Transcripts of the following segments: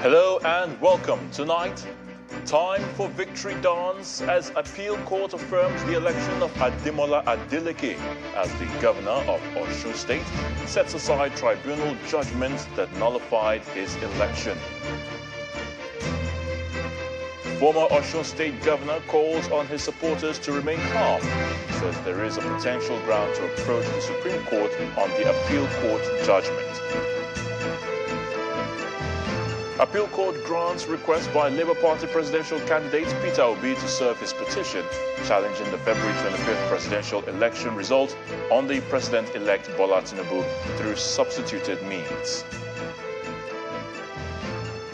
Hello and welcome. Tonight, time for victory dance as appeal court affirms the election of Ademola Adeleke as the governor of Osun State, sets aside tribunal judgment that nullified his election. Former Osun State governor calls on his supporters to remain calm, says there is a potential ground to approach the Supreme Court on the appeal court judgment. Appeal Court grants request by Labour Party presidential candidate Peter Obi to serve his petition challenging the February 25th presidential election result on the president-elect Bola Tinubu through substituted means.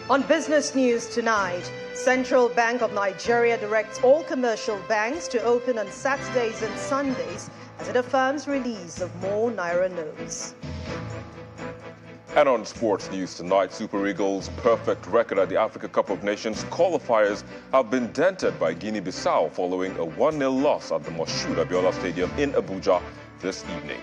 On business news tonight, Central Bank of Nigeria directs all commercial banks to open on Saturdays and Sundays as it affirms release of more Naira notes. And on sports news tonight, Super Eagles' perfect record at the Africa Cup of Nations qualifiers have been dented by Guinea-Bissau following a 1-0 loss at the Moshood Abiola Stadium in Abuja this evening.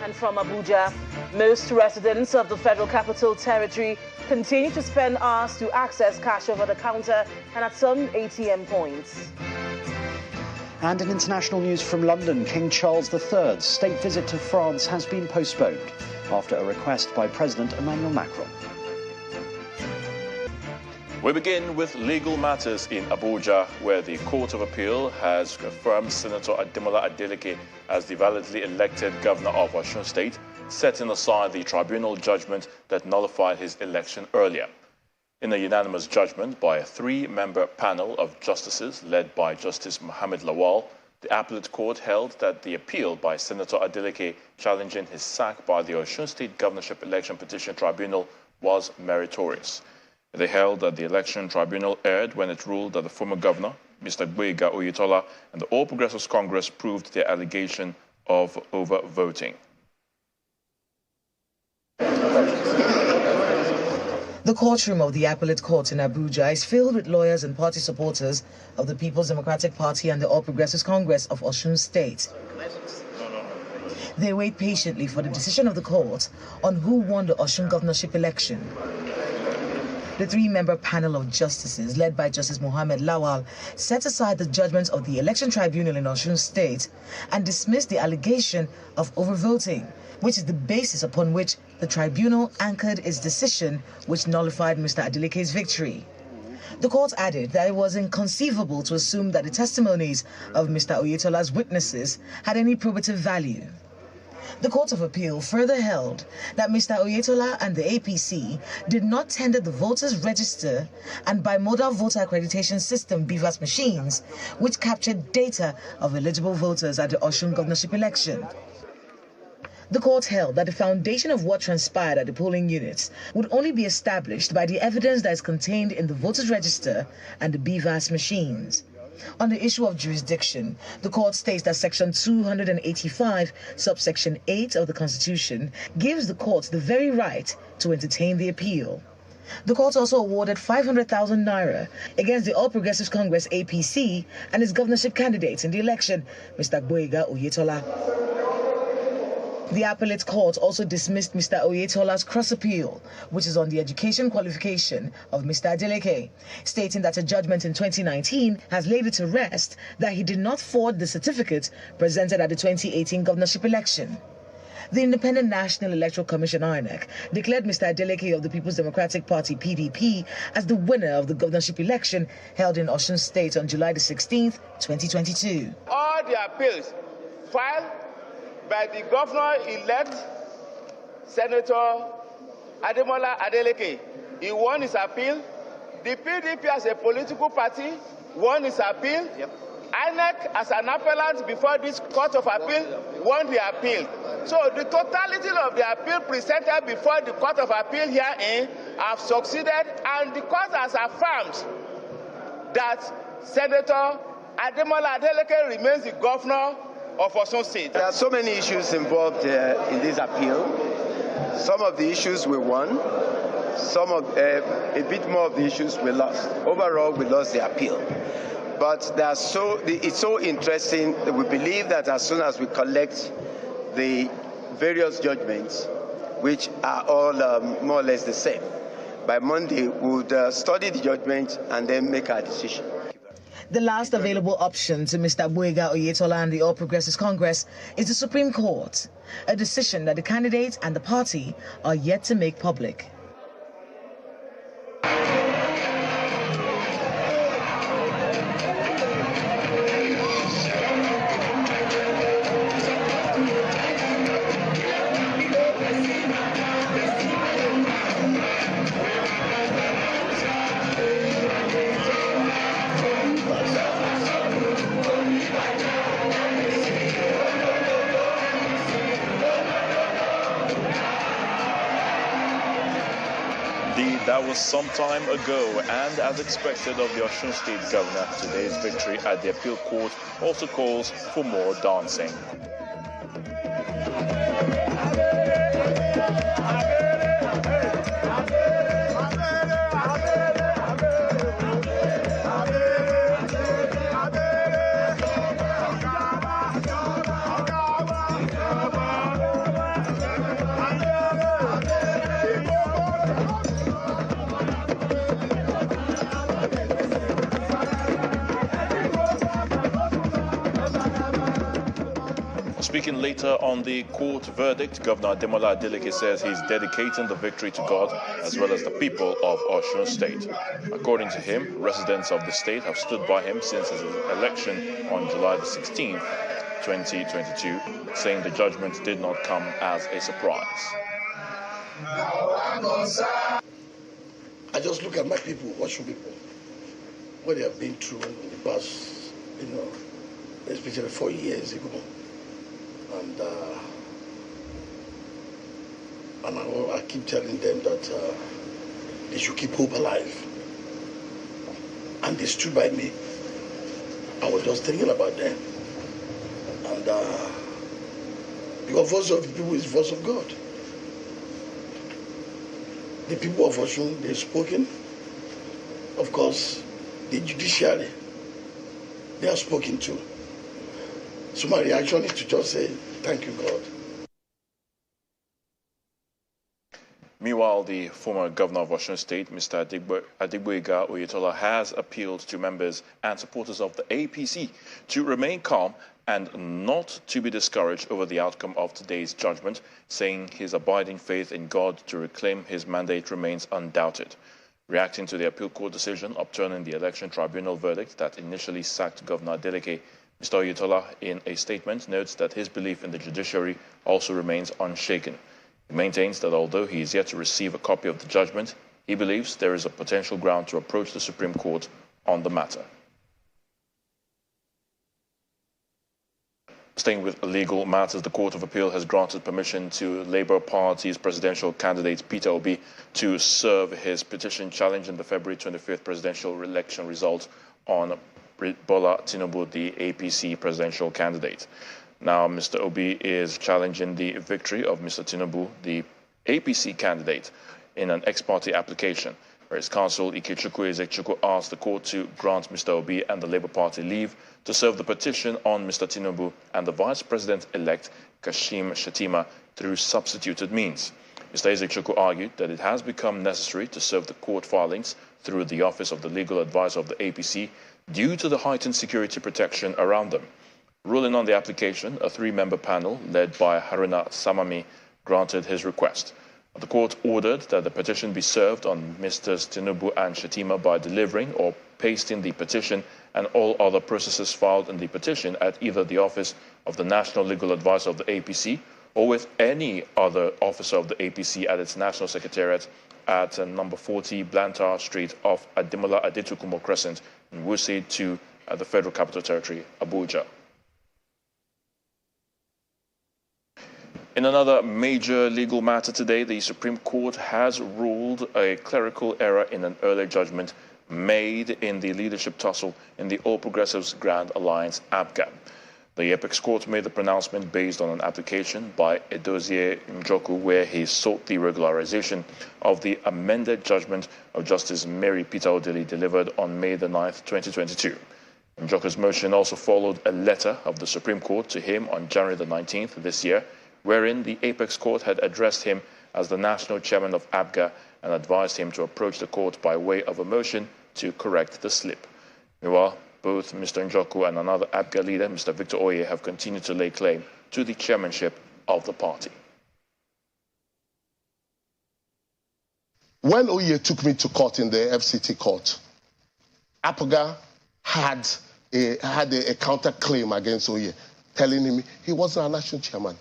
And from Abuja, most residents of the Federal Capital Territory continue to spend hours to access cash over the counter and at some ATM points. And in international news from London, King Charles III's state visit to France has been postponed after a request by President Emmanuel Macron. We begin with legal matters in Abuja, where the Court of Appeal has affirmed Senator Ademola Adeleke as the validly elected governor of Osun State, setting aside the tribunal judgment that nullified his election earlier. In a unanimous judgment by a 3-member panel of justices led by Justice Mohammed Lawal, the appellate court held that the appeal by Senator Adeleke challenging his sack by the Osun State Governorship Election Petition Tribunal was meritorious. They held that the election tribunal erred when it ruled that the former governor, Mr. Gboyega Oyetola, and the All Progressives Congress proved their allegation of overvoting. The courtroom of the Appellate Court in Abuja is filled with lawyers and party supporters of the People's Democratic Party and the All Progressives Congress of Osun State. They wait patiently for the decision of the court on who won the Osun governorship election. The 3-member panel of justices, led by Justice Mohammed Lawal, set aside the judgment of the Election Tribunal in Osun State and dismissed the allegation of overvoting, which is the basis upon which the tribunal anchored its decision, which nullified Mr. Adeleke's victory. The court added that it was inconceivable to assume that the testimonies of Mr. Oyetola's witnesses had any probative value. The Court of Appeal further held that Mr. Oyetola and the APC did not tender the voters' register and bimodal voter accreditation system BVAS machines, which captured data of eligible voters at the Osun governorship election. The court held that the foundation of what transpired at the polling units would only be established by the evidence that is contained in the voters' register and the BVAS machines. On the issue of jurisdiction, the court states that Section 285, subsection 8 of the Constitution gives the court the very right to entertain the appeal. The court also awarded 500,000 naira against the All Progressives Congress APC and its governorship candidates in the election, Mr. Gboyega Oyetola. The appellate court also dismissed Mr. Oyetola's cross-appeal, which is on the education qualification of Mr. Adeleke, stating that a judgment in 2019 has laid it to rest that he did not forge the certificate presented at the 2018 governorship election. The Independent National Electoral Commission (INEC) declared Mr. Adeleke of the People's Democratic Party (PDP) as the winner of the governorship election held in Osun State on July the 16th, 2022. All the appeals filed by the governor-elect Senator Ademola Adeleke, he won his appeal. The PDP as a political party won his appeal. INEC as an appellant before this Court of Appeal won the appeal. So the totality of the appeal presented before the Court of Appeal herein have succeeded, and the court has affirmed that Senator Ademola Adeleke remains the governor of Osun State. There are so many issues involved in this appeal. Some of the issues we won, a bit more of the issues we lost. Overall, we lost the appeal. But it's so interesting that we believe that as soon as we collect the various judgments, which are all more or less the same. By Monday, we would study the judgment and then make our decision. The last available option to Mr. Abuega Oyetola and the All Progressives Congress is the Supreme Court, a decision that the candidate and the party are yet to make public. That was some time ago, and as expected of the Osun State Governor, today's victory at the appeal court also calls for more dancing. Speaking later on the court verdict, Governor Ademola Adeleke says he's dedicating the victory to God as well as the people of Osun State. According to him, residents of the state have stood by him since his election on July the 16th, 2022, saying the judgment did not come as a surprise. I just look at my people, Osun people, what they have been through in the past, especially 4 years ago. And I keep telling them that they should keep hope alive. And they stood by me. I was just thinking about them. And because voice of the people is the voice of God. The people of Osun, they've spoken. Of course, the judiciary, they are spoken to. So my reaction is to just say, thank you, God. Meanwhile, the former governor of Osun State, Mr. Adegboyega Oyetola, has appealed to members and supporters of the APC to remain calm and not to be discouraged over the outcome of today's judgment, saying his abiding faith in God to reclaim his mandate remains undoubted. Reacting to the appeal court decision upturning the election tribunal verdict that initially sacked Governor Adeleke, Mr. Oyetola, in a statement, notes that his belief in the judiciary also remains unshaken. He maintains that although he is yet to receive a copy of the judgment, he believes there is a potential ground to approach the Supreme Court on the matter. Staying with legal matters, the Court of Appeal has granted permission to Labour Party's presidential candidate Peter Obi to serve his petition challenging the February 25th presidential election result on Bola Tinubu, the APC presidential candidate. Now, Mr. Obi is challenging the victory of Mr. Tinubu, the APC candidate, in an ex-parte application, where his counsel Ikechukwu Ezechukwu asked the court to grant Mr. Obi and the Labour Party leave to serve the petition on Mr. Tinubu and the Vice President-elect Kashim Shettima through substituted means. Mr. Ezechukwu argued that it has become necessary to serve the court filings through the Office of the Legal Advisor of the APC due to the heightened security protection around them. Ruling on the application, a three-member panel led by Haruna Samami granted his request. The court ordered that the petition be served on Mr. Tinubu and Shettima by delivering or pasting the petition and all other processes filed in the petition at either the Office of the National Legal Advisor of the APC or with any other officer of the APC at its National Secretariat at number 40 Blantyre Street off Ademola Adetukumo Crescent in Wuse 2 at the Federal Capital Territory, Abuja. In another major legal matter today, the Supreme Court has ruled a clerical error in an earlier judgment made in the leadership tussle in the All Progressives Grand Alliance APGA. The Apex Court made the pronouncement based on an application by Edozie Njoku, where he sought the regularization of the amended judgment of Justice Mary Peter Odili delivered on May the 9th, 2022. Njoku's motion also followed a letter of the Supreme Court to him on January the 19th this year, wherein the Apex Court had addressed him as the national chairman of ABGA and advised him to approach the court by way of a motion to correct the slip. Meanwhile, both Mr. Njoku and another ABGA leader, Mr. Victor Oye, have continued to lay claim to the chairmanship of the party. When Oye took me to court in the FCT court, ABGA had a counter-claim against Oye, telling him he wasn't a national chairman.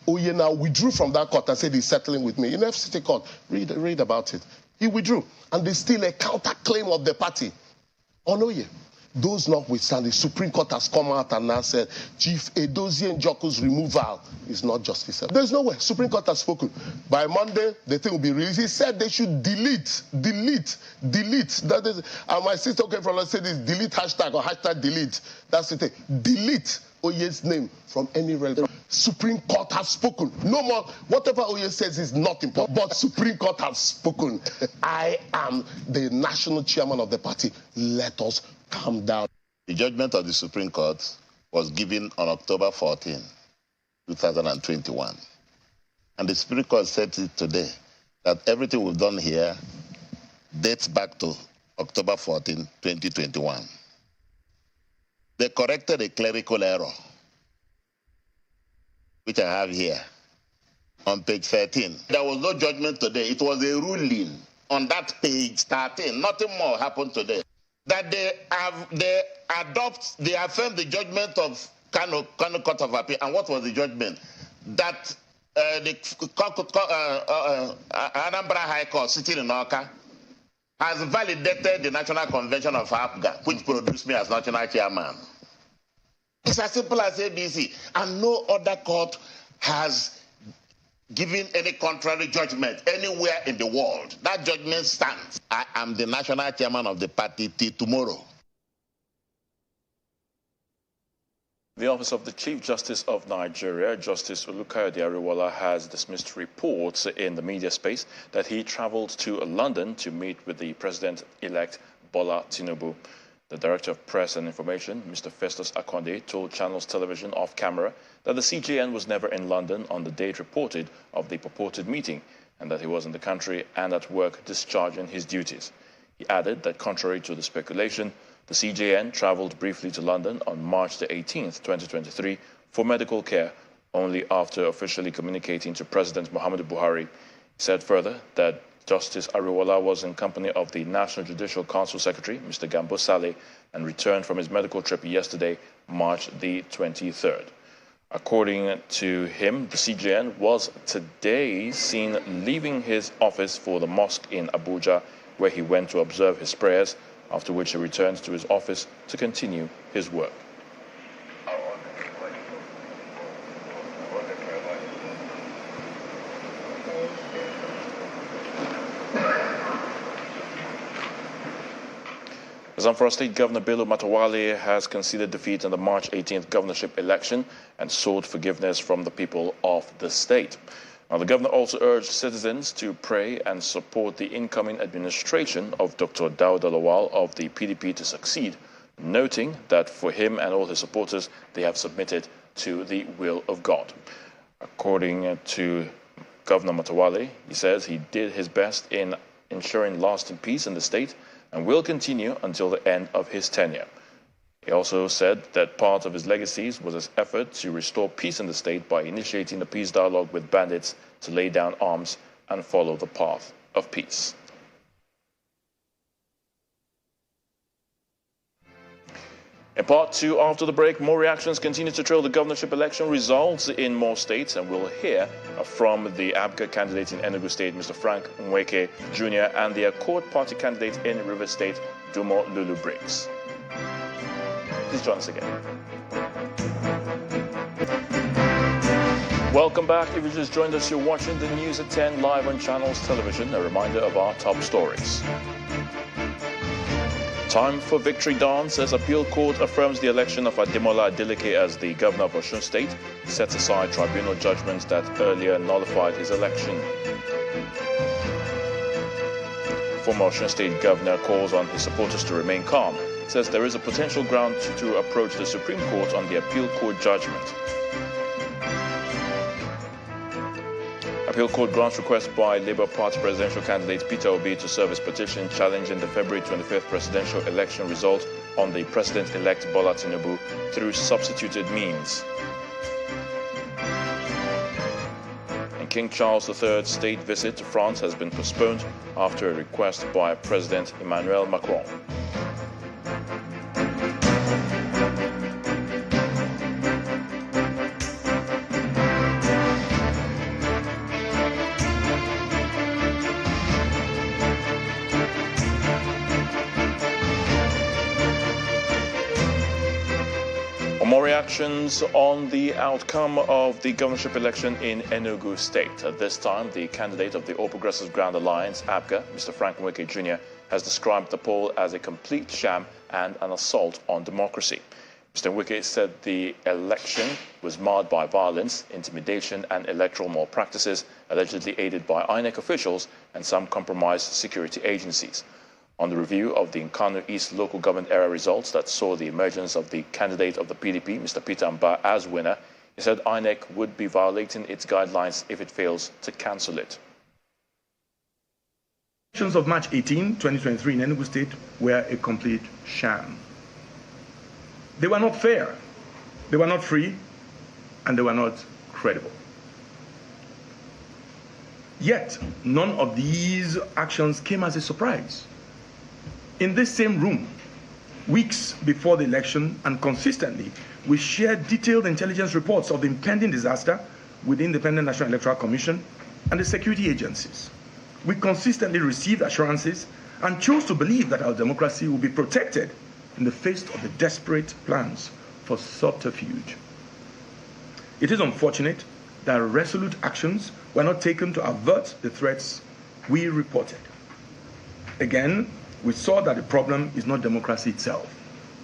Oye now withdrew from that court and said he's settling with me. In the FCT court, read about it. He withdrew. And there's still a counter-claim of the party on Oye. Those notwithstanding, the Supreme Court has come out and now said Chief Edozie Njoku's removal is not justifiable. There's no way. Supreme Court has spoken. By Monday, the thing will be released. He said they should delete. That is, and my sister came from us said this delete hashtag or hashtag delete. That's the thing. Delete Oye's name from any relevant. Supreme Court has spoken. No more. Whatever Oye says is not important. But Supreme Court has spoken. I am the national chairman of the party. Let us calm down. The judgment of the Supreme Court was given on October 14, 2021. And the Supreme Court said today that everything we've done here dates back to October 14, 2021. They corrected a clerical error, which I have here on page 13. There was no judgment today. It was a ruling on that page 13. Nothing more happened today. That they affirmed the judgment of Kano Court of Appeal. And what was the judgment? That the Anambra High Court sitting in Awka has validated the National Convention of ABGA, which produced me as national chairman. It's as simple as ABC. And no other court has given any contrary judgment anywhere in the world. That judgment stands. I am the national chairman of the party till tomorrow. The Office of the Chief Justice of Nigeria, Justice Olukayode Ariwoola, has dismissed reports in the media space that he traveled to London to meet with the President-elect Bola Tinubu. The Director of Press and Information, Mr. Festus Akonde, told Channels Television off camera that the CJN was never in London on the date reported of the purported meeting and that he was in the country and at work discharging his duties. He added that contrary to the speculation, the CJN traveled briefly to London on March the 18th, 2023 for medical care only after officially communicating to President Muhammadu Buhari. He said further that Justice Ariwoola was in company of the National Judicial Council Secretary, Mr. Gambo Saleh, and returned from his medical trip yesterday, March the 23rd. According to him, the CJN was today seen leaving his office for the mosque in Abuja, where he went to observe his prayers, after which he returned to his office to continue his work. Zamfara State Governor Bello Matawalle has conceded defeat in the March 18th governorship election and sought forgiveness from the people of the state. Now, the governor also urged citizens to pray and support the incoming administration of Dr. Dauda Lawal of the PDP to succeed, noting that for him and all his supporters, they have submitted to the will of God. According to Governor Matawalle, he says he did his best in ensuring lasting peace in the state and will continue until the end of his tenure. He also said that part of his legacies was his effort to restore peace in the state by initiating a peace dialogue with bandits to lay down arms and follow the path of peace. In part two, after the break, more reactions continue to trail the governorship election results in more states, and we'll hear from the ABGA candidate in Enugu State, Mr. Frank Nweke Jr., and the Accord Party candidate in Rivers State, Dumo Lulu Briggs. Please join us again. Welcome back. If you just joined us, you're watching the News at 10 live on Channels Television. A reminder of our top stories. Time for victory dance as appeal court affirms the election of Ademola Adeleke as the governor of Osun State, sets aside tribunal judgments that earlier nullified his election. Former Osun State governor calls on his supporters to remain calm, says there is a potential ground to approach the Supreme Court on the appeal court judgment. Appeal Court grants request by Labour Party presidential candidate Peter Obi to serve his petition challenging the February 25th presidential election result on the president-elect Bola Tinubu through substituted means. And King Charles III's state visit to France has been postponed after a request by President Emmanuel Macron. More reactions on the outcome of the governorship election in Enugu State. At this time, the candidate of the All Progressives Grand Alliance, APGA, Mr. Frank Nweke Jr., has described the poll as a complete sham and an assault on democracy. Mr. Nweke said the election was marred by violence, intimidation, and electoral malpractices, allegedly aided by INEC officials and some compromised security agencies. On the review of the Nkanu East local government area results that saw the emergence of the candidate of the PDP, Mr. Peter Mba, as winner, he said INEC would be violating its guidelines if it fails to cancel it. Elections of March 18, 2023 in Enugu State were a complete sham. They were not fair, they were not free, and they were not credible. Yet, none of these actions came as a surprise. In this same room, weeks before the election and consistently, we shared detailed intelligence reports of the impending disaster with the Independent National Electoral Commission and the security agencies. We consistently received assurances and chose to believe that our democracy will be protected in the face of the desperate plans for subterfuge. It is unfortunate that resolute actions were not taken to avert the threats we reported. Again, we saw that the problem is not democracy itself.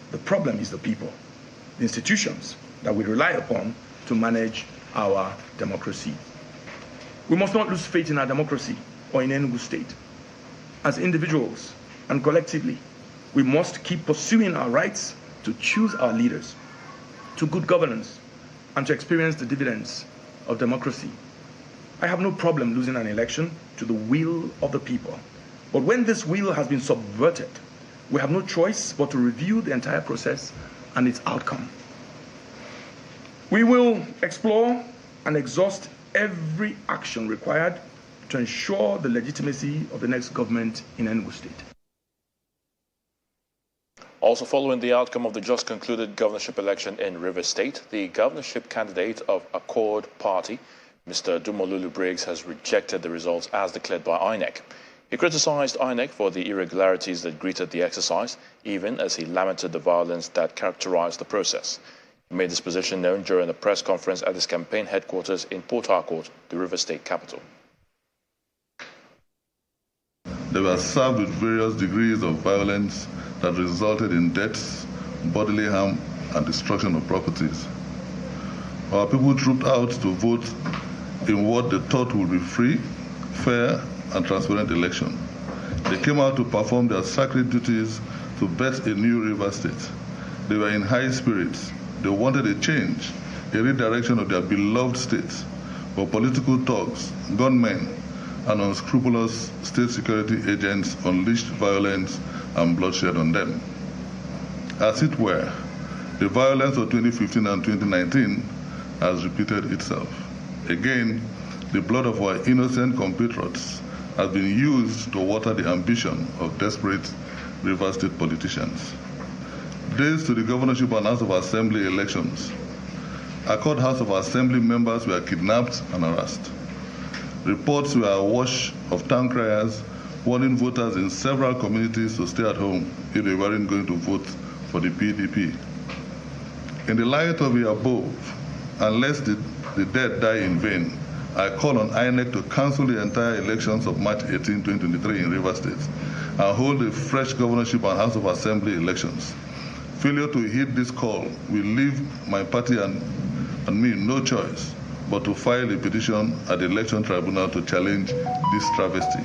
The problem is the people, the institutions that we rely upon to manage our democracy. We must not lose faith in our democracy or in Enugu State. As individuals and collectively, we must keep pursuing our rights to choose our leaders, to good governance, and to experience the dividends of democracy. I have no problem losing an election to the will of the people. But when this will has been subverted, we have no choice but to review the entire process and its outcome. We will explore and exhaust every action required to ensure the legitimacy of the next government in Enugu State. Also following the outcome of the just concluded governorship election in Rivers State, the governorship candidate of Accord Party, Mr. Dumolulu Briggs, has rejected the results as declared by INEC. He criticized INEC for the irregularities that greeted the exercise, even as he lamented the violence that characterized the process. He made this position known during a press conference at his campaign headquarters in Port Harcourt, the Rivers State capital. They were served with various degrees of violence that resulted in deaths, bodily harm, and destruction of properties. Our people trooped out to vote in what they thought would be free, fair, and transparent election. They came out to perform their sacred duties to bet a new River State. They were in high spirits. They wanted a change, a redirection of their beloved state. But political thugs, gunmen, and unscrupulous state security agents unleashed violence and bloodshed on them. As it were, the violence of 2015 and 2019 has repeated itself. Again, the blood of our innocent compatriots has been used to water the ambition of desperate Rivers State politicians. Days to the governorship and House of Assembly elections, Accord House of Assembly members were kidnapped and harassed. Reports were awash of town criers warning voters in several communities to stay at home if they weren't going to vote for the PDP. In the light of the above, unless the dead die in vain, I call on INEC to cancel the entire elections of March 18, 2023 in Rivers State and hold a fresh governorship and House of Assembly elections. Failure to heed this call will leave my party and me no choice but to file a petition at the Election Tribunal to challenge this travesty.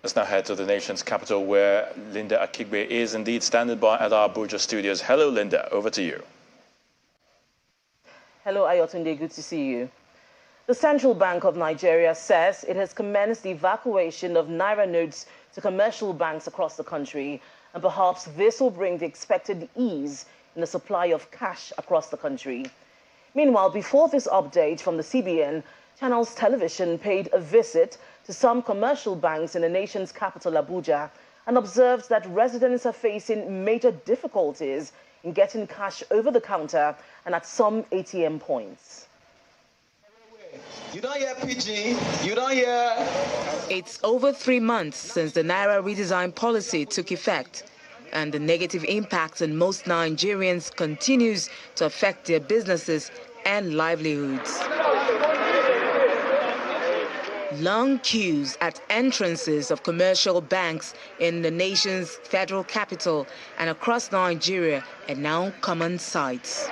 Let's now head to the nation's capital where Linda Akigbe is indeed standing by at our Abuja studios. Hello, Linda. Over to you. Hello, Ayotunde. Good to see you. The Central Bank of Nigeria says it has commenced the evacuation of Naira notes to commercial banks across the country, and perhaps this will bring the expected ease in the supply of cash across the country. Meanwhile, before this update from the CBN, Channels Television paid a visit to some commercial banks in the nation's capital, Abuja, and observed that residents are facing major difficulties in getting cash over the counter and at some ATM points. You don't hear PG, you don't hear... It's over 3 months since the Naira redesign policy took effect, and the negative impact on most Nigerians continues to affect their businesses and livelihoods. Long queues at entrances of commercial banks in the nation's federal capital and across Nigeria are now common sights.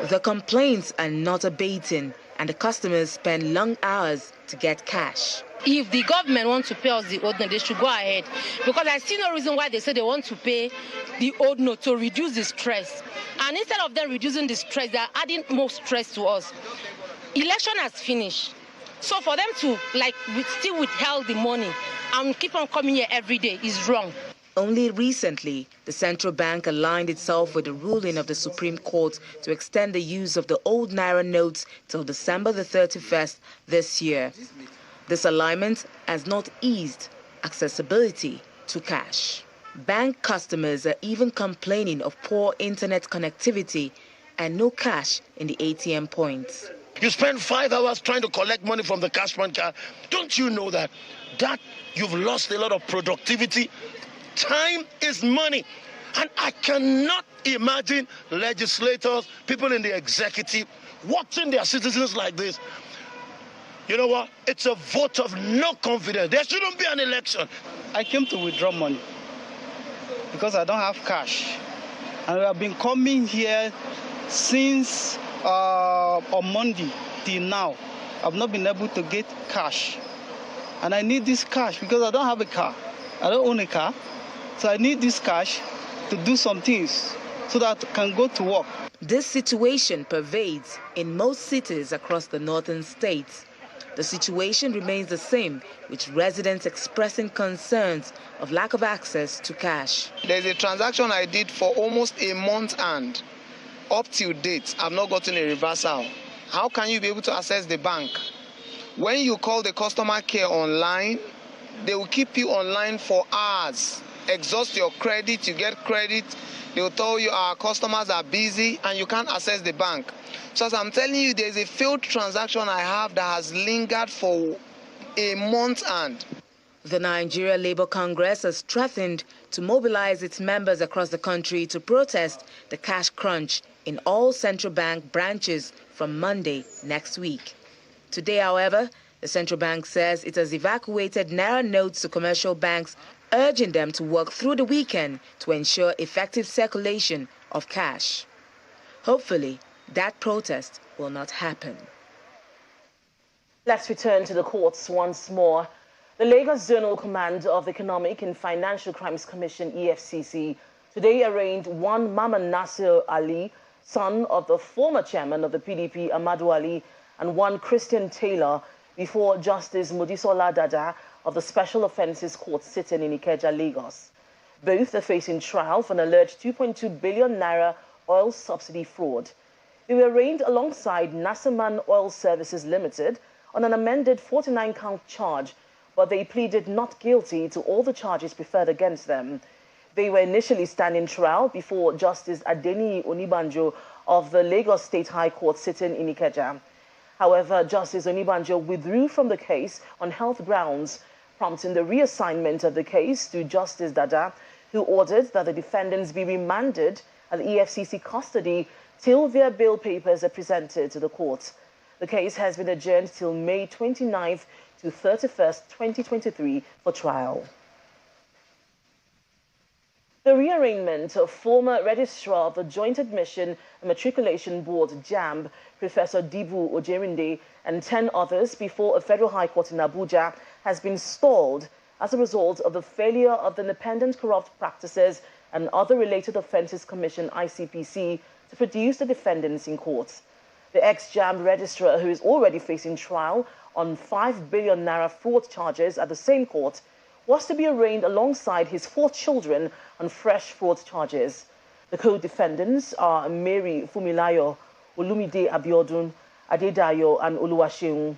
The complaints are not abating, and the customers spend long hours to get cash. If the government wants to pay us the old note, they should go ahead. Because I see no reason why they say they want to pay the old note to reduce the stress. And instead of them reducing the stress, they are adding more stress to us. Election has finished. So for them to still withhold the money and keep on coming here every day is wrong. Only recently, the central bank aligned itself with the ruling of the Supreme Court to extend the use of the old Naira notes till December the 31st this year. This alignment has not eased accessibility to cash. Bank customers are even complaining of poor internet connectivity and no cash in the ATM points. You spend 5 hours trying to collect money from the cash point card. Don't you know that you've lost a lot of productivity? Time is money. And I cannot imagine legislators, people in the executive, watching their citizens like this. You know what? It's a vote of no confidence. There shouldn't be an election. I came to withdraw money because I don't have cash. And we have been coming here since on Monday till now. I've not been able to get cash. And I need this cash because I don't have a car. I don't own a car. So I need this cash to do some things so that I can go to work. This situation pervades in most cities across the northern states. The situation remains the same, with residents expressing concerns of lack of access to cash. There's a transaction I did for almost a month and up till date, I've not gotten a reversal. How can you be able to access the bank? When you call the customer care online, they will keep you online for hours. Exhaust your credit, you get credit. They will tell you our customers are busy and you can't access the bank. So as I'm telling you, there's a failed transaction I have that has lingered for a month and. The Nigeria Labour Congress has threatened to mobilize its members across the country to protest the cash crunch in all central bank branches from Monday next week. Today, however, the central bank says it has evacuated Naira notes to commercial banks, urging them to work through the weekend to ensure effective circulation of cash. Hopefully, that protest will not happen. Let's return to the courts once more. The Lagos Zonal Command of the Economic and Financial Crimes Commission, EFCC, today arraigned one Maman Nasir Ali, son of the former chairman of the PDP, Amadu Ali, and one Christian Taylor, before Justice Modisola Dada of the Special Offences Court sitting in Ikeja, Lagos. Both are facing trial for an alleged 2.2 billion naira oil subsidy fraud. They were arraigned alongside Nasserman Oil Services Limited on an amended 49-count charge, but they pleaded not guilty to all the charges preferred against them. They were initially standing trial before Justice Adeniyi Onibanjo of the Lagos State High Court sitting in Ikeja. However, Justice Onibanjo withdrew from the case on health grounds, prompting the reassignment of the case to Justice Dada, who ordered that the defendants be remanded at the EFCC custody till their bail papers are presented to the court. The case has been adjourned till May 29th to 31st, 2023 for trial. The rearrangement of former Registrar of the Joint Admission and Matriculation Board, JAMB, Professor Dibu Ojerinde, and 10 others before a federal high court in Abuja has been stalled as a result of the failure of the Independent Corrupt Practices and Other Related Offences Commission, ICPC, to produce the defendants in court. The ex-JAMB registrar, who is already facing trial on 5 billion naira fraud charges at the same court, was to be arraigned alongside his 4 children on fresh fraud charges. The co-defendants are Mary Fumilayo, Olumide Abiodun, Adedayo and Oluwaseun.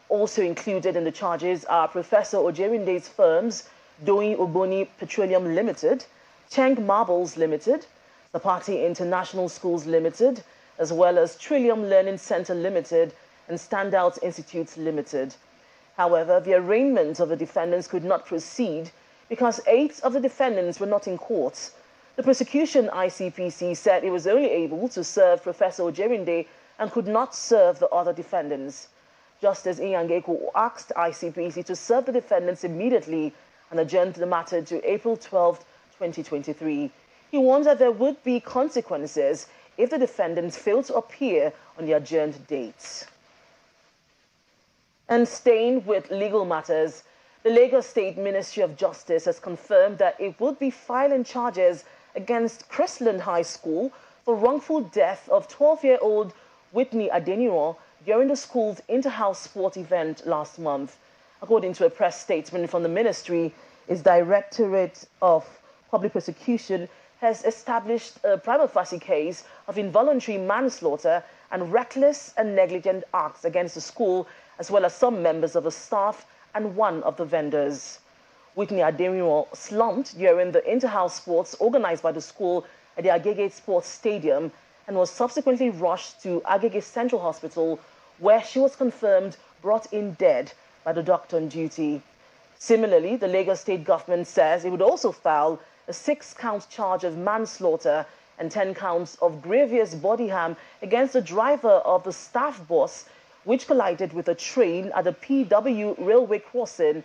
Also included in the charges are Professor Ojerinde's firms Doyin Oboni Petroleum Limited, Cheng Marbles Limited, Sapati International Schools Limited, as well as Trillium Learning Center Limited and Standout Institutes Limited. However, the arraignment of the defendants could not proceed because 8 of the defendants were not in court. The prosecution ICPC said it was only able to serve Professor Ojerinde and could not serve the other defendants. Justice Inyangeko asked ICPC to serve the defendants immediately and adjourned the matter to April 12, 2023. He warned that there would be consequences if the defendants failed to appear on the adjourned dates. And staying with legal matters, the Lagos State Ministry of Justice has confirmed that it would be filing charges against Crestland High School for wrongful death of 12-year-old Whitney Adeniro during the school's inter-house sport event last month. According to a press statement from the ministry, its Directorate of Public Prosecution has established a prima facie case of involuntary manslaughter and reckless and negligent acts against the school, as well as some members of the staff and one of the vendors. Whitney Adeniro slumped during the inter-house sports organized by the school at the Agege Sports Stadium and was subsequently rushed to Agege Central Hospital, where she was confirmed brought in dead by the doctor on duty. Similarly, the Lagos State government says it would also file a 6-count charge of manslaughter and 10 counts of grievous body harm against the driver of the staff bus, which collided with a train at the PWD Railway Crossing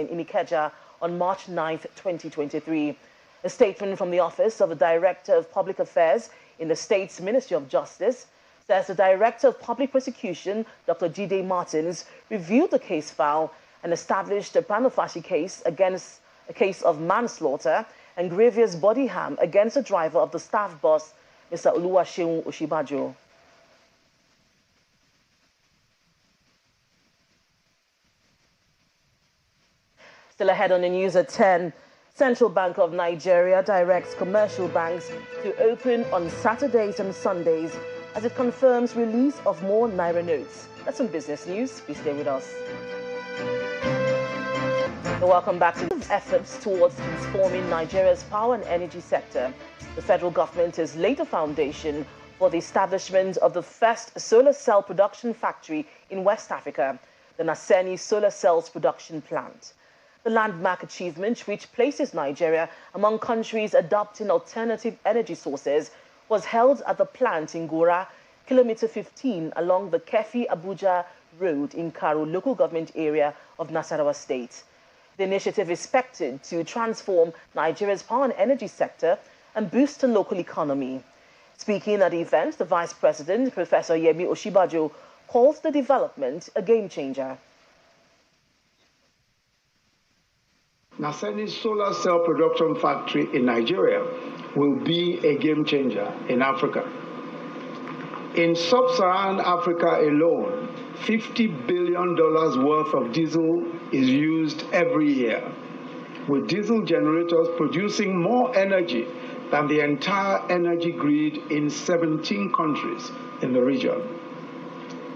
in Ikeja on March 9, 2023. A statement from the Office of the Director of Public Affairs in the State's Ministry of Justice says the Director of Public Prosecution, Dr. Jide Martins, reviewed the case file and established a prima facie case against a case of manslaughter and grievous body harm against the driver of the staff bus, Mr. Oluwaseun Oshibajo. Still ahead on the news at 10, Central Bank of Nigeria directs commercial banks to open on Saturdays and Sundays as it confirms release of more Naira notes. That's some business news. Please stay with us. Welcome back to efforts towards transforming Nigeria's power and energy sector. The federal government has laid a foundation for the establishment of the first solar cell production factory in West Africa, the Naseni Solar Cells Production Plant. The landmark achievement, which places Nigeria among countries adopting alternative energy sources, was held at the plant in Gora, kilometer 15 along the Kefi-Abuja Road in Karo local government area of Nasarawa State. The initiative is expected to transform Nigeria's power and energy sector and boost the local economy. Speaking at the event, the Vice President, Professor Yemi Oshibajo, calls the development a game changer. Naseni's solar cell production factory in Nigeria will be a game changer in Africa. In sub-Saharan Africa alone, $50 billion worth of diesel is used every year, with diesel generators producing more energy than the entire energy grid in 17 countries in the region.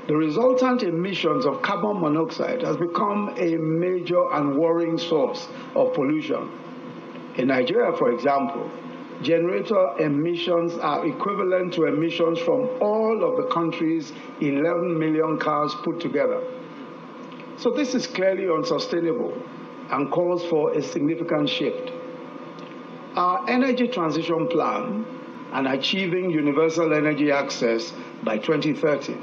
The resultant emissions of carbon monoxide has become a major and worrying source of pollution. In Nigeria, for example, generator emissions are equivalent to emissions from all of the country's 11 million cars put together. So this is clearly unsustainable and calls for a significant shift. Our energy transition plan and achieving universal energy access by 2030.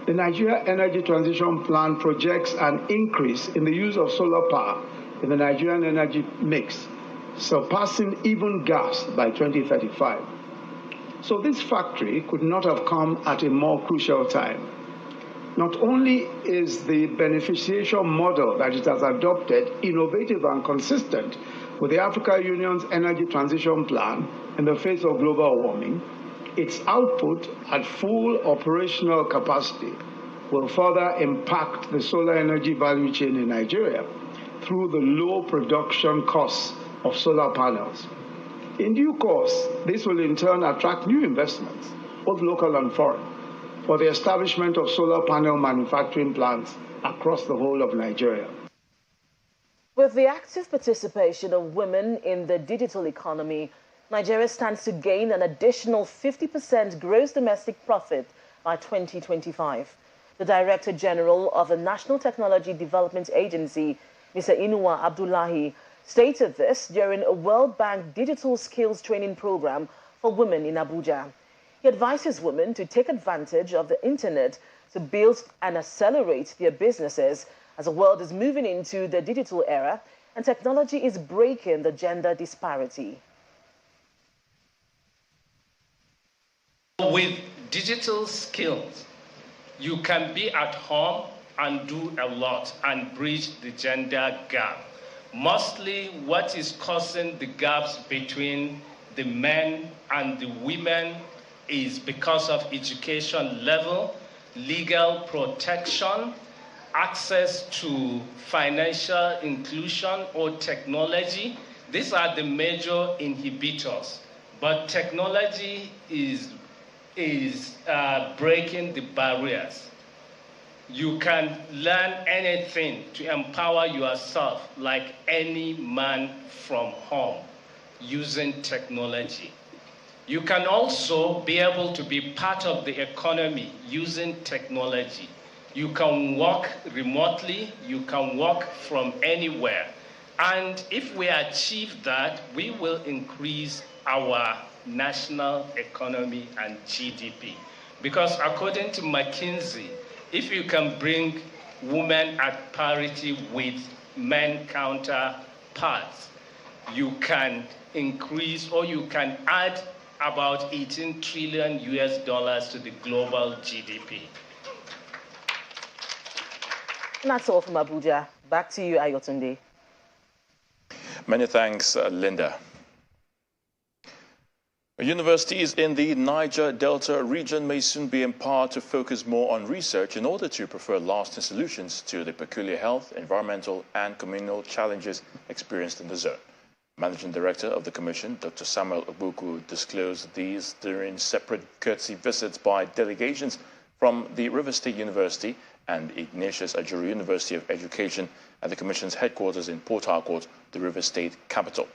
The Nigeria Energy Transition Plan projects an increase in the use of solar power in the Nigerian energy mix, surpassing even gas by 2035. So this factory could not have come at a more crucial time. Not only is the beneficiation model that it has adopted innovative and consistent with the African Union's energy transition plan in the face of global warming, Its output at full operational capacity will further impact the solar energy value chain in Nigeria through the low production costs of solar panels. In due course, this will in turn attract new investments, both local and foreign, for the establishment of solar panel manufacturing plants across the whole of Nigeria. With the active participation of women in the digital economy, Nigeria stands to gain an additional 50% gross domestic profit by 2025. The Director General of the National Technology Development Agency, Mr. Inuwa Abdullahi, stated this during a World Bank Digital Skills Training Program for women in Abuja. He advises women to take advantage of the internet to build and accelerate their businesses as the world is moving into the digital era and technology is breaking the gender disparity. With digital skills, you can be at home and do a lot and bridge the gender gap. Mostly what is causing the gaps between the men and the women is because of education level, legal protection, access to financial inclusion or technology. These are the major inhibitors. But technology is breaking the barriers. You can learn anything to empower yourself like any man from home using technology. You can also be able to be part of the economy using technology. You can work remotely, you can work from anywhere. And if we achieve that, we will increase our national economy and GDP. Because according to McKinsey, if you can bring women at parity with men counterparts, you can increase or you can add about 18 trillion US dollars to the global GDP. And that's all from Abuja. Back to you, Ayotunde. Many thanks, Linda. Universities in the Niger Delta region may soon be empowered to focus more on research in order to prefer lasting solutions to the peculiar health, environmental and communal challenges experienced in the zone. Managing Director of the Commission, Dr. Samuel Obuku, disclosed these during separate courtesy visits by delegations from the River State University and Ignatius Ajuru University of Education at the Commission's headquarters in Port Harcourt, the River State capital.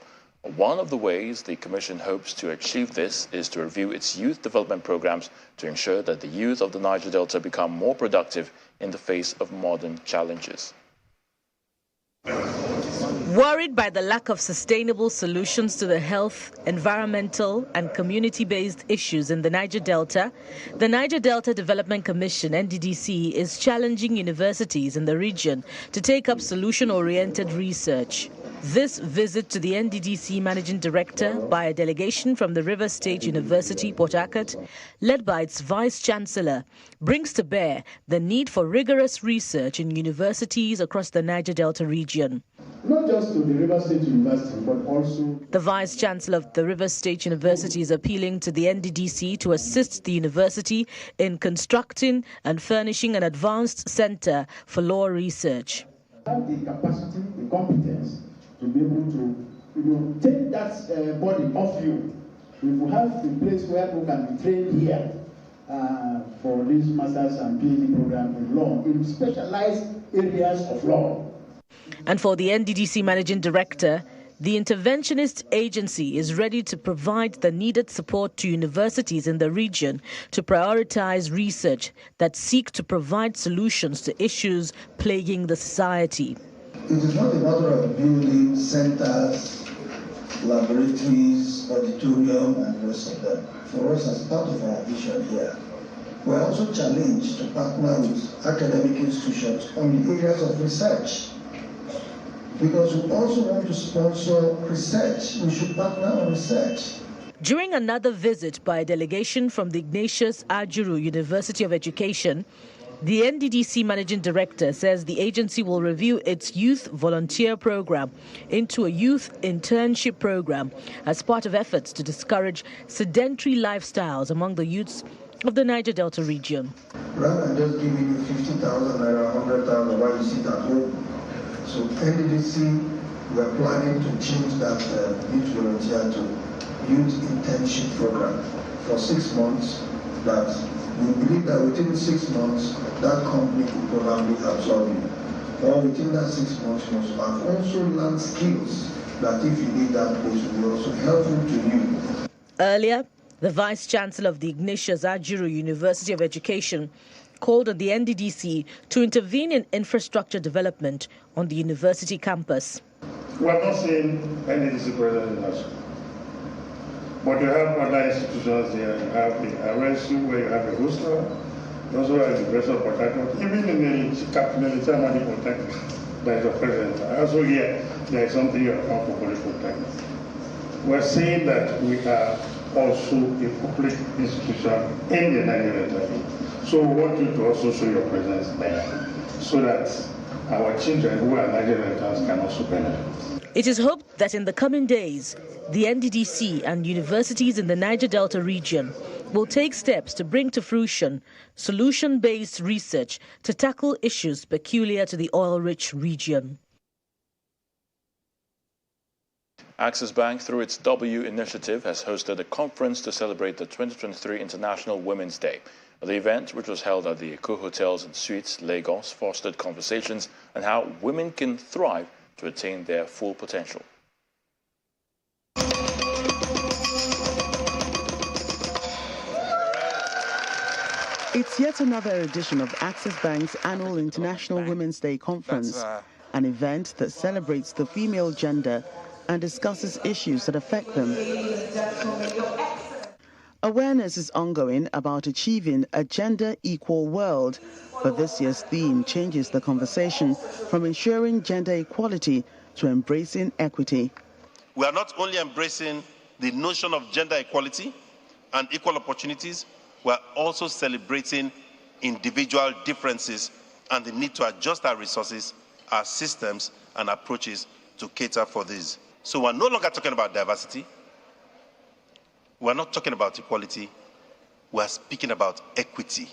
One of the ways the Commission hopes to achieve this is to review its youth development programs to ensure that the youth of the Niger Delta become more productive in the face of modern challenges. Worried by the lack of sustainable solutions to the health, environmental and community-based issues in the Niger Delta, the Niger Delta Development Commission, NDDC, is challenging universities in the region to take up solution-oriented research. This visit to the NDDC Managing Director by a delegation from the River State University, Port Harcourt, led by its Vice-Chancellor, brings to bear the need for rigorous research in universities across the Niger Delta region. Not just to the River State University, but also... The Vice-Chancellor of the River State University is appealing to the NDDC to assist the university in constructing and furnishing an advanced center for law research. Have the capacity, the competence to be able to take that body off you. If we have a place where people can be trained here for these master's and PhD program in law, in specialized areas of law. And for the NDDC Managing Director, the interventionist agency is ready to provide the needed support to universities in the region to prioritize research that seek to provide solutions to issues plaguing the society. It is not a matter of building centers, laboratories, auditorium, and the rest of them. For us, as part of our vision here, we are also challenged to partner with academic institutions on the areas of research. Because we also want to sponsor research. We should partner on research. During another visit by a delegation from the Ignatius Ajuru University of Education, The NDDC Managing Director says the agency will review its youth volunteer program into a youth internship program as part of efforts to discourage sedentary lifestyles among the youths of the Niger Delta region. Rather than just giving you 50,000 naira, 100,000 while you sit at home. So NDDC, we are planning to change that youth volunteer to youth internship program for 6 months. That we believe that within 6 months, that company will probably absorb you. Or within that 6 months, you must have also learned skills that if you need that post, will be also helpful to you. Earlier, the Vice Chancellor of the Ignatius Ajuru University of Education called on the NDDC to intervene in infrastructure development on the university campus. We are not seeing NDDC present in our school. But you have other institutions there. You have the RSU, where you have a hostel. You also have the University of Port Harcourt. Even in the Chairman Polytechnic, there is a president. Also here, there is something you account for Polytechnic. We are saying that we are also a public institution in the Nigerian Delta. So we want you to also show your presence there, so that our children who are Nigerian Deltas can also benefit. It is hoped that in the coming days, the NDDC and universities in the Niger Delta region will take steps to bring to fruition solution-based research to tackle issues peculiar to the oil-rich region. Access Bank, through its W initiative, has hosted a conference to celebrate the 2023 International Women's Day. The event, which was held at the Eco Hotels and Suites, Lagos, fostered conversations on how women can thrive to attain their full potential. It's yet another edition of Access Bank's annual International Women's Day Conference, an event that celebrates the female gender and discusses issues that affect them. Awareness is ongoing about achieving a gender-equal world, but this year's theme changes the conversation from ensuring gender equality to embracing equity. We are not only embracing the notion of gender equality and equal opportunities, we are also celebrating individual differences and the need to adjust our resources, our systems, and approaches to cater for these. So we're no longer talking about diversity. We're not talking about equality. We're speaking about equity.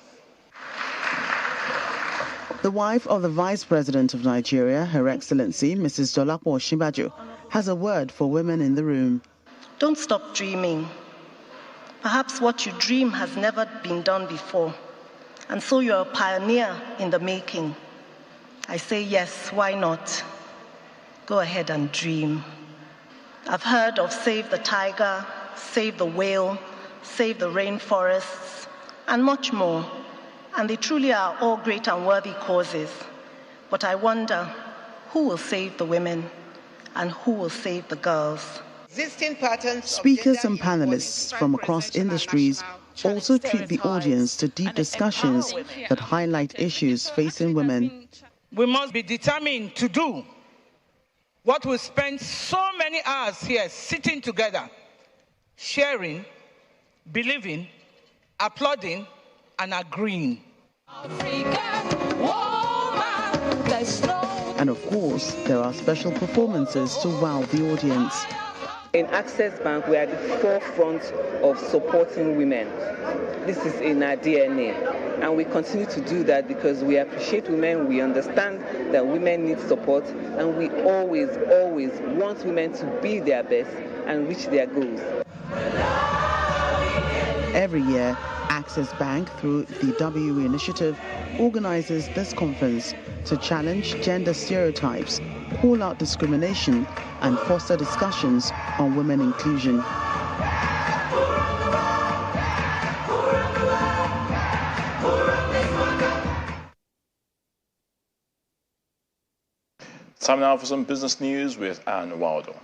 The wife of the Vice President of Nigeria, Her Excellency Mrs. Dolapo Osinbajo, has a word for women in the room. Don't stop dreaming. Perhaps what you dream has never been done before, and so you're a pioneer in the making. I say yes, why not? Go ahead and dream. I've heard of Save the Tiger, Save the Whale, Save the Rainforests, and much more. And they truly are all great and worthy causes. But I wonder, who will save the women and who will save the girls? Speakers and panelists from across industries also treat the audience to deep discussions that highlight issues facing women. We must be determined to do what we spend so many hours here sitting together, sharing, believing, applauding, and agreeing. And of course, there are special performances to wow the audience. In Access Bank, we are at the forefront of supporting women. This is in our DNA. And we continue to do that because we appreciate women, we understand that women need support, and we always, always want women to be their best and reach their goals. Every year, Access Bank, through the W initiative, organizes this conference to challenge gender stereotypes, call out discrimination, and foster discussions on women inclusion. Time now for some business news with Anne Waldo.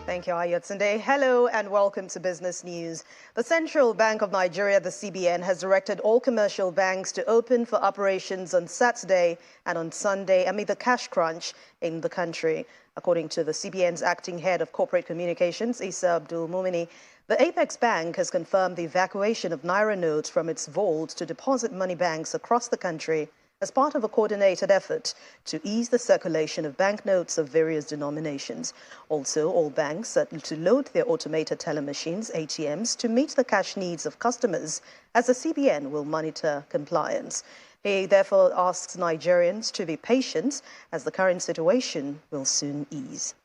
Thank Thank you, Ayotunde. Hello and welcome to Business News. The Central Bank of Nigeria, the CBN, has directed all commercial banks to open for operations on Saturday and on Sunday amid the cash crunch in the country. According to the CBN's acting head of corporate communications, Issa Abdul Mumini, the Apex Bank has confirmed the evacuation of Naira notes from its vault to deposit money banks across the country as part of a coordinated effort to ease the circulation of banknotes of various denominations. Also, all banks are to load their automated teller machines, ATMs, to meet the cash needs of customers, as the CBN will monitor compliance. He therefore asks Nigerians to be patient, as the current situation will soon ease.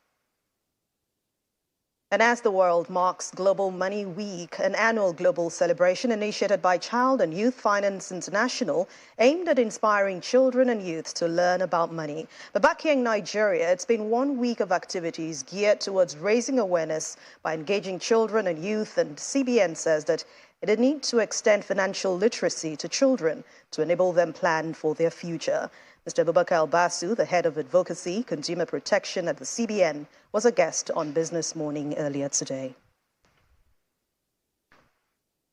And as the world marks Global Money Week, an annual global celebration initiated by Child and Youth Finance International, aimed at inspiring children and youth to learn about money. But back here in Nigeria, it's been 1 week of activities geared towards raising awareness by engaging children and youth, and CBN says that it need to extend financial literacy to children to enable them plan for their future. Mr. Abubakar Albasu, the head of Advocacy, Consumer Protection at the CBN, was a guest on Business Morning earlier today.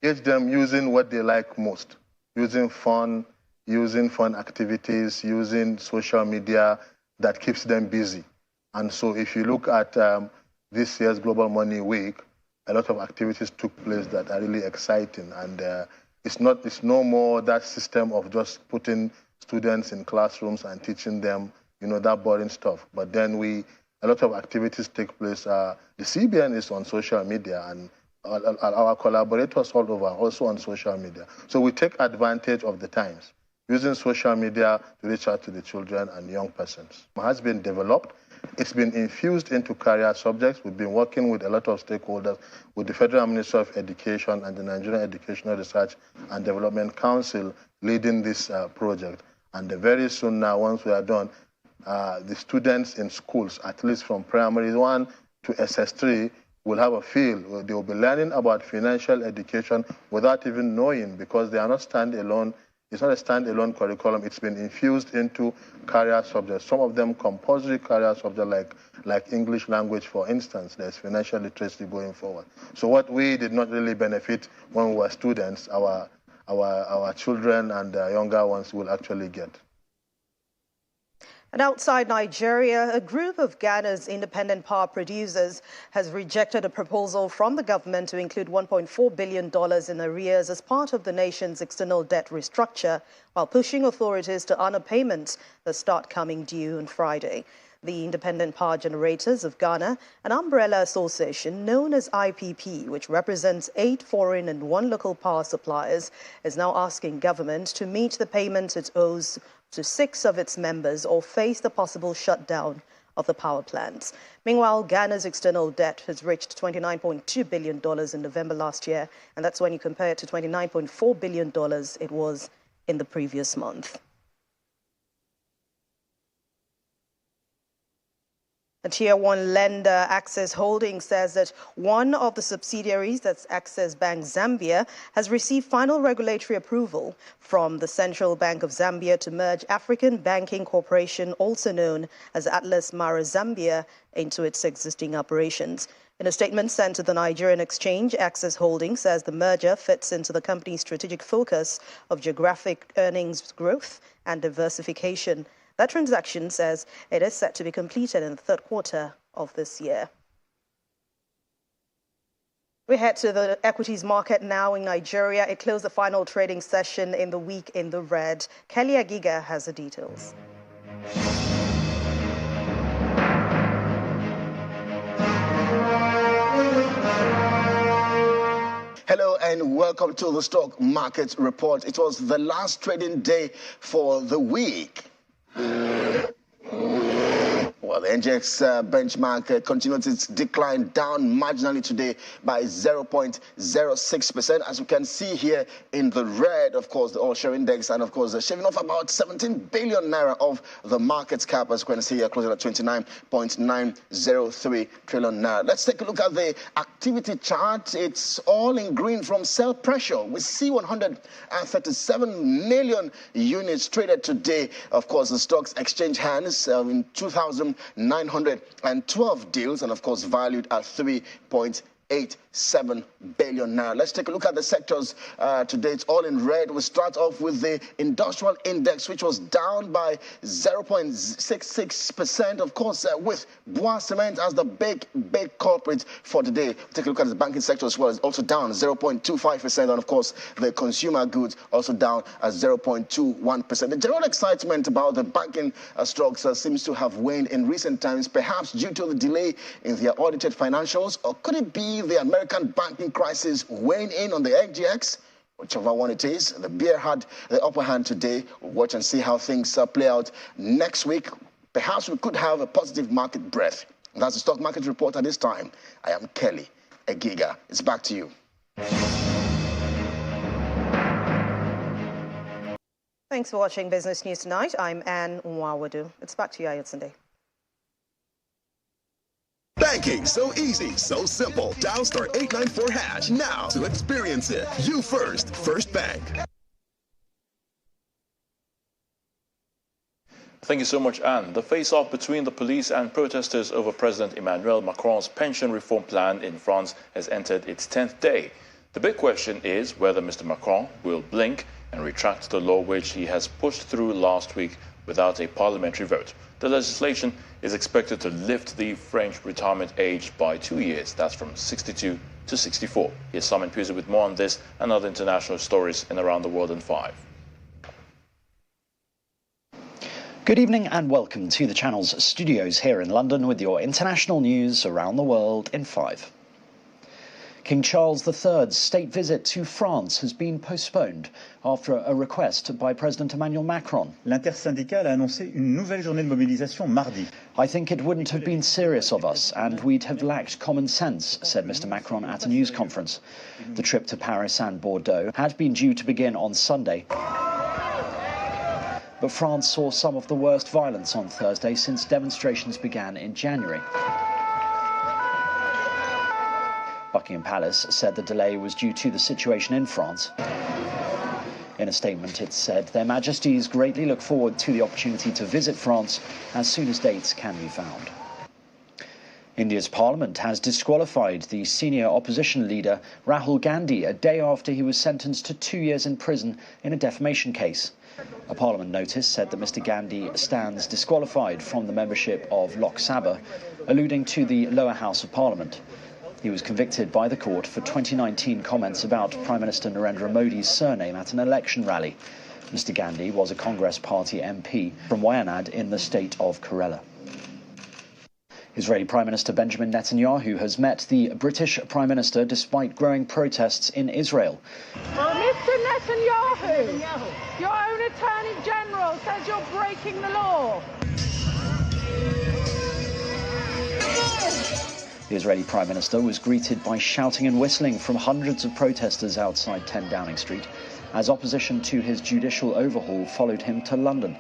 Engage them using what they like most, using fun activities, using social media that keeps them busy. And so if you look at this year's Global Money Week, a lot of activities took place that are really exciting. And it's no more that system of just putting students in classrooms and teaching them, that boring stuff. But then a lot of activities take place. The CBN is on social media, and our collaborators all over are also on social media. So we take advantage of the times, using social media to reach out to the children and young persons. It has been developed. It's been infused into career subjects. We've been working with a lot of stakeholders, with the Federal Ministry of Education and the Nigerian Educational Research and Development Council leading this project. And very soon now, once we are done, the students in schools, at least from primary 1 to SS3, will have a field where they will be learning about financial education without even knowing, because they are not standalone. It's not a standalone curriculum. It's been infused into career subjects. Some of them compulsory career subjects like English language, for instance. There's financial literacy going forward. So what we did not really benefit when we were students, our children and younger ones will actually get. And outside Nigeria, a group of Ghana's independent power producers has rejected a proposal from the government to include $1.4 billion in arrears as part of the nation's external debt restructure, while pushing authorities to honor payments that start coming due on Friday. The Independent Power Generators of Ghana, an umbrella association known as IPP, which represents 8 foreign and 1 local power suppliers, is now asking government to meet the payments it owes to 6 of its members or face the possible shutdown of the power plants. Meanwhile, Ghana's external debt has reached $29.2 billion in November last year, and that's when you compare it to $29.4 billion it was in the previous month. A Tier 1 lender, Access Holdings, says that one of the subsidiaries, that's Access Bank Zambia, has received final regulatory approval from the Central Bank of Zambia to merge African Banking Corporation, also known as Atlas Mara Zambia, into its existing operations. In a statement sent to the Nigerian Exchange, Access Holdings says the merger fits into the company's strategic focus of geographic earnings growth and diversification. That transaction says it is set to be completed in the 3rd quarter of this year. We head to the equities market now in Nigeria. It closed the final trading session in the week in the red. Kelly Agiga has the details. Hello and welcome to the Stock Market Report. It was the last trading day for the week. Well, the NGX benchmark continued its decline down marginally today by 0.06%. As you can see here in the red, of course, the all-share index, and of course, shaving off about 17 billion naira of the market cap, as you can see here, closing at 29.903 trillion naira. Let's take a look at the activity chart. It's all in green from sell pressure. We see 137 million units traded today. Of course, the stocks exchange hands in 2,000 912 deals, and of course valued at 3.87 billion naira. Let's take a look at the sectors today. It's all in red. We start off with the industrial index, which was down by 0.66%, of course, with Bois Cement as the big culprit for today. Take a look at the banking sector as well. It's also down 0.25%, and of course, the consumer goods also down at 0.21%. The general excitement about the banking stocks seems to have waned in recent times, perhaps due to the delay in their audited financials, or could it be the American banking crisis weighing in on the NGX? Whichever one it is, the bear had the upper hand today. We'll watch and see how things play out next week. Perhaps we could have a positive market breath. That's the stock market report at this time. I am Kelly Egiga. It's back to you. Thanks for watching Business News Tonight. I'm Anne Nwawadu. It's back to you, Ayotunde. Banking so easy, so simple. Dial star 894 hash now to experience it. You first, First Bank. Thank you so much, Anne. The face-off between the police and protesters over President Emmanuel Macron's pension reform plan in France has entered its 10th day. The big question is whether Mr. Macron will blink and retract the law which he has pushed through last week without a parliamentary vote. The legislation is expected to lift the French retirement age by 2 years. That's from 62 to 64. Here's Simon Puser with more on this and other international stories in Around the World in 5. Good evening and welcome to the channel's studios here in London with your international news around the world in 5. King Charles III's state visit to France has been postponed after a request by President Emmanuel Macron. L'intersyndicale a annoncé une nouvelle journée de mobilisation mardi. I think it wouldn't have been serious of us and we'd have lacked common sense, said Mr. Macron at a news conference. The trip to Paris and Bordeaux had been due to begin on Sunday. But France saw some of the worst violence on Thursday since demonstrations began in January. Buckingham Palace said the delay was due to the situation in France. In a statement, it said, Their Majesties greatly look forward to the opportunity to visit France as soon as dates can be found. India's parliament has disqualified the senior opposition leader Rahul Gandhi a day after he was sentenced to 2 years in prison in a defamation case. A parliament notice said that Mr. Gandhi stands disqualified from the membership of Lok Sabha, alluding to the lower house of parliament. He was convicted by the court for 2019 comments about Prime Minister Narendra Modi's surname at an election rally. Mr. Gandhi was a Congress Party MP from Wayanad in the state of Kerala. Israeli Prime Minister Benjamin Netanyahu has met the British Prime Minister despite growing protests in Israel. Mr. Netanyahu, your own Attorney General says you're breaking the law. The Israeli Prime Minister was greeted by shouting and whistling from hundreds of protesters outside 10 Downing Street as opposition to his judicial overhaul followed him to London.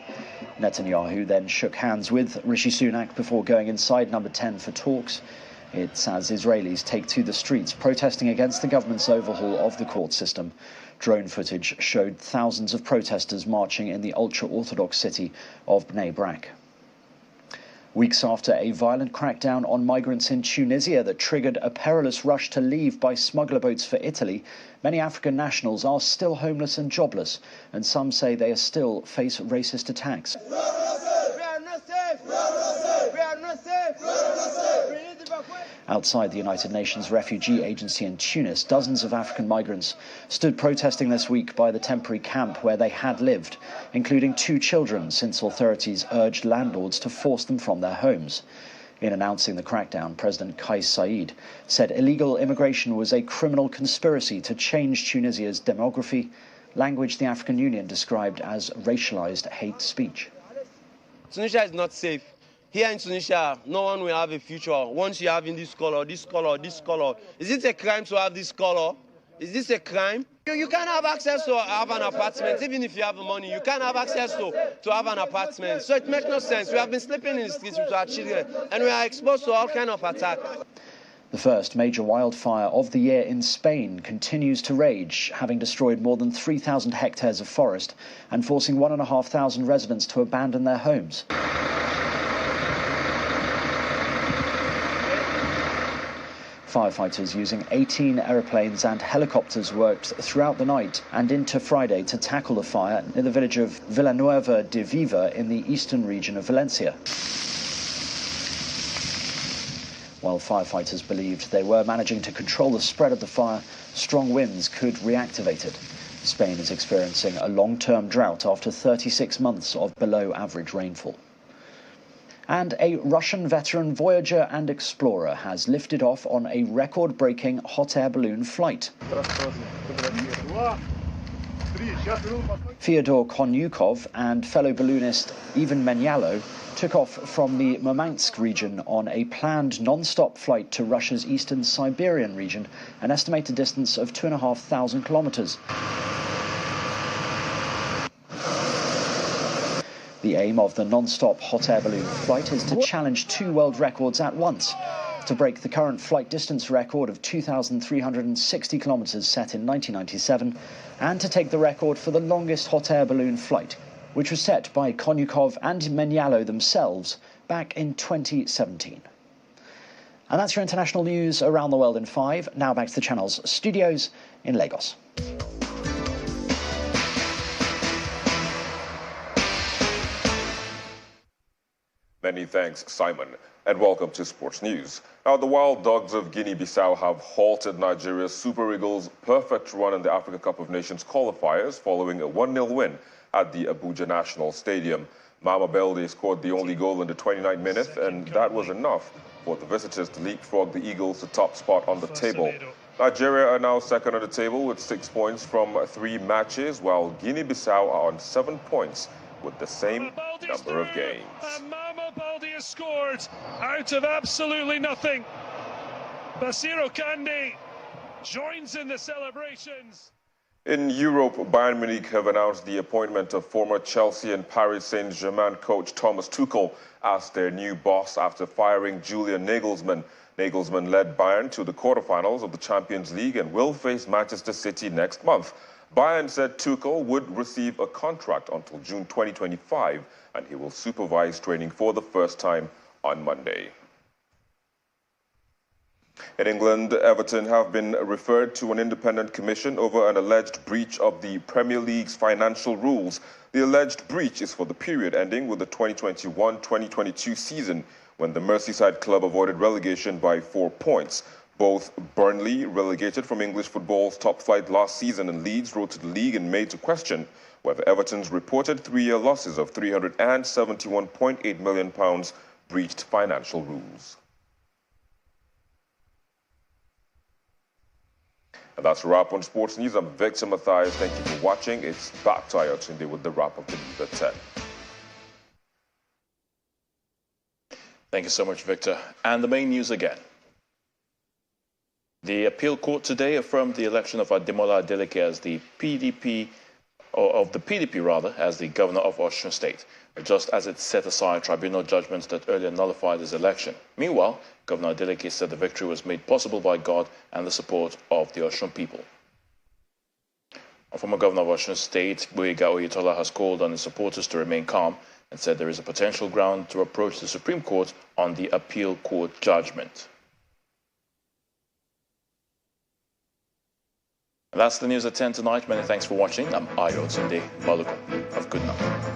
Netanyahu then shook hands with Rishi Sunak before going inside number 10 for talks. It's as Israelis take to the streets protesting against the government's overhaul of the court system. Drone footage showed thousands of protesters marching in the ultra-Orthodox city of Bnei Brak. Weeks after a violent crackdown on migrants in Tunisia that triggered a perilous rush to leave by smuggler boats for Italy, many African nationals are still homeless and jobless, and some say they still face racist attacks. Outside the United Nations Refugee Agency in Tunis, dozens of African migrants stood protesting this week by the temporary camp where they had lived, including 2 children, since authorities urged landlords to force them from their homes. In announcing the crackdown, President Kais Saied said illegal immigration was a criminal conspiracy to change Tunisia's demography, language the African Union described as racialized hate speech. Tunisia is not safe. Here in Tunisia, no one will have a future once you have in this color, this color, this color. Is it a crime to have this color? Is this a crime? You can't have access to have an apartment, even if you have the money. You can't have access to have an apartment. So it makes no sense. We have been sleeping in the streets with our children, and we are exposed to all kinds of attacks. The first major wildfire of the year in Spain continues to rage, having destroyed more than 3,000 hectares of forest and forcing 1,500 residents to abandon their homes. Firefighters using 18 aeroplanes and helicopters worked throughout the night and into Friday to tackle the fire near the village of Villanueva de Viva in the eastern region of Valencia. While firefighters believed they were managing to control the spread of the fire, strong winds could reactivate it. Spain is experiencing a long-term drought after 36 months of below-average rainfall. And a Russian veteran voyager and explorer has lifted off on a record-breaking hot air balloon flight. Fyodor Konyukov and fellow balloonist Ivan Menyalo took off from the Murmansk region on a planned non-stop flight to Russia's eastern Siberian region, an estimated distance of 2,500 kilometers. The aim of the non-stop hot air balloon flight is to challenge 2 world records at once, to break the current flight distance record of 2,360 kilometers set in 1997, and to take the record for the longest hot air balloon flight, which was set by Konyukov and Menyalo themselves back in 2017. And that's your international news around the world in 5. Now back to the channel's studios in Lagos. Many thanks, Simon, and welcome to Sports News. Now, the Wild Dogs of Guinea-Bissau have halted Nigeria's Super Eagles' perfect run in the Africa Cup of Nations qualifiers following a 1-0 win at the Abuja National Stadium. Mama Belde scored the only goal in the 29th minute, and that was enough for the visitors to leapfrog the Eagles to top spot on the table. Nigeria are now second on the table with 6 points from 3 matches, while Guinea-Bissau are on 7 points with the same number of games. And Mama Belde has scored out of absolutely nothing. Basiro Kandi joins in the celebrations. In Europe, Bayern Munich have announced the appointment of former Chelsea and Paris Saint-Germain coach Thomas Tuchel as their new boss after firing Julian Nagelsmann. Nagelsmann led Bayern to the quarterfinals of the Champions League and will face Manchester City next month. Bayern said Tuchel would receive a contract until June 2025, and he will supervise training for the first time on Monday. In England, Everton have been referred to an independent commission over an alleged breach of the Premier League's financial rules. The alleged breach is for the period ending with the 2021-2022 season, when the Merseyside club avoided relegation by 4 points. Both Burnley, relegated from English football's top flight last season, and Leeds wrote to the league and made to question whether Everton's reported 3-year losses of £371.8 million breached financial rules. And that's a wrap on Sports News. I'm Victor Matthias. Thank you for watching. It's back to Ayotunde with the wrap of the news at 10. Thank you so much, Victor. And the main news again. The appeal court today affirmed the election of Ademola Adeleke as the PDP as the governor of Osun State, just as it set aside tribunal judgments that earlier nullified his election. Meanwhile, Governor Adeleke said the victory was made possible by God and the support of the Osun people. A former governor of Osun State, Boyega Oyetola, has called on his supporters to remain calm and said there is a potential ground to approach the Supreme Court on the appeal court judgment. And that's the news at 10 tonight. Many thanks for watching. I'm Ayotunde Balogun. Have a good night.